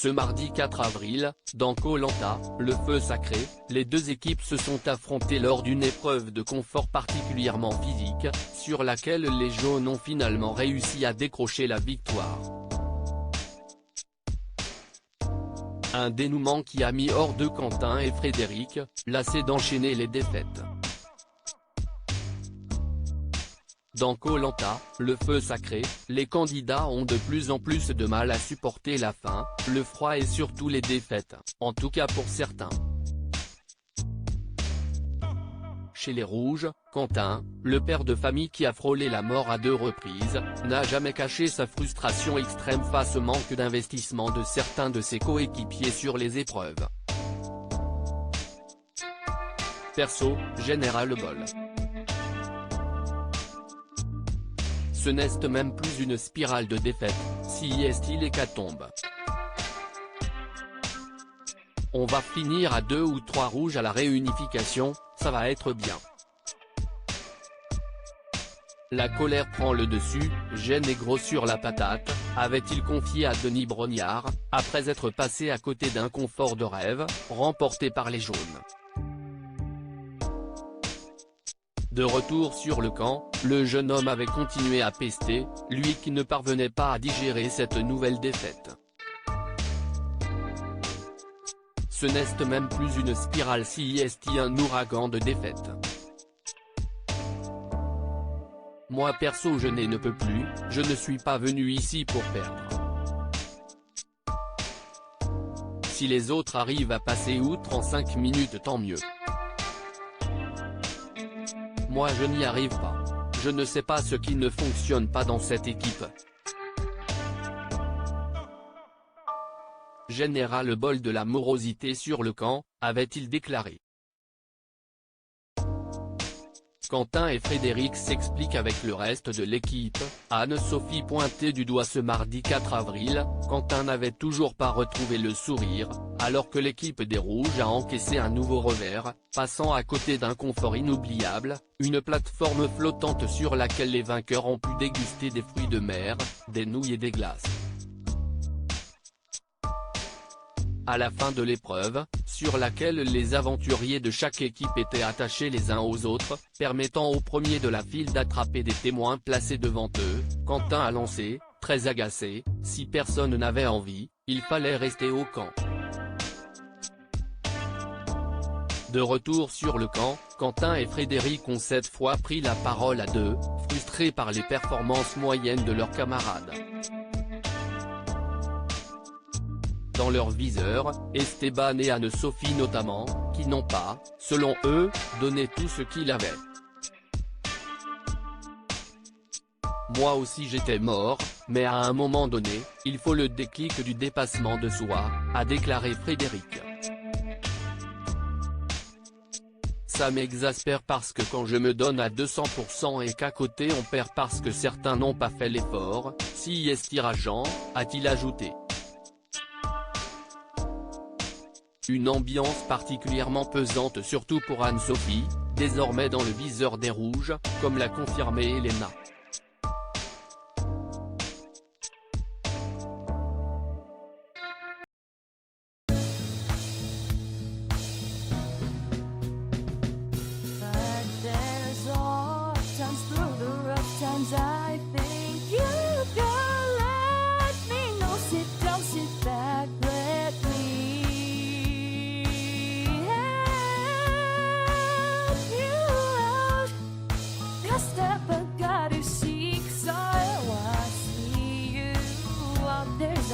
Ce mardi 4 avril, dans Koh Lanta, le feu sacré, les deux équipes se sont affrontées lors d'une épreuve de confort particulièrement physique, sur laquelle les jaunes ont finalement réussi à décrocher la victoire. Un dénouement qui a mis hors de Quentin et Frédéric, lassés d'enchaîner les défaites. Dans Koh Lanta, le feu sacré, les candidats ont de plus en plus de mal à supporter la faim, le froid et surtout les défaites, en tout cas pour certains. Chez les Rouges, Quentin, le père de famille qui a frôlé la mort à 2 reprises, n'a jamais caché sa frustration extrême face au manque d'investissement de certains de ses coéquipiers sur les épreuves. Perso, général bol. Ce n'est même plus une spirale de défaites, si est-il l'hécatombe. On va finir à 2 ou 3 rouges à la réunification, ça va être bien. La colère prend le dessus, Gênes est gros sur la patate, avait-il confié à Denis Brognard, après être passé à côté d'un confort de rêve, remporté par les jaunes. De retour sur le camp, le jeune homme avait continué à pester, lui qui ne parvenait pas à digérer cette nouvelle défaite. Ce n'est même plus une spirale si est un ouragan de défaites. Moi perso je ne peux plus, je ne suis pas venu ici pour perdre. Si les autres arrivent à passer outre en 5 minutes tant mieux. Moi je n'y arrive pas. Je ne sais pas ce qui ne fonctionne pas dans cette équipe. Général bol de la morosité sur le camp, avait-il déclaré. Quentin et Frédéric s'expliquent avec le reste de l'équipe, Anne-Sophie pointait du doigt ce mardi 4 avril, Quentin n'avait toujours pas retrouvé le sourire, alors que l'équipe des Rouges a encaissé un nouveau revers, passant à côté d'un confort inoubliable, une plateforme flottante sur laquelle les vainqueurs ont pu déguster des fruits de mer, des nouilles et des glaces. À la fin de l'épreuve, sur laquelle les aventuriers de chaque équipe étaient attachés les uns aux autres, permettant aux premiers de la file d'attraper des témoins placés devant eux, Quentin a lancé, très agacé, si personne n'avait envie, il fallait rester au camp. De retour sur le camp, Quentin et Frédéric ont cette fois pris la parole à 2, frustrés par les performances moyennes de leurs camarades. Dans leur viseur, Esteban et Anne-Sophie notamment, qui n'ont pas, selon eux, donné tout ce qu'ils avaient. Moi aussi j'étais mort, mais à un moment donné, il faut le déclic du dépassement de soi, a déclaré Frédéric. Ça m'exaspère parce que quand je me donne à 200% et qu'à côté on perd parce que certains n'ont pas fait l'effort, si est irageant, a-t-il ajouté. Une ambiance particulièrement pesante surtout pour Anne-Sophie, désormais dans le viseur des Rouges, comme l'a confirmé Elena.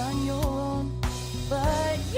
On your own, but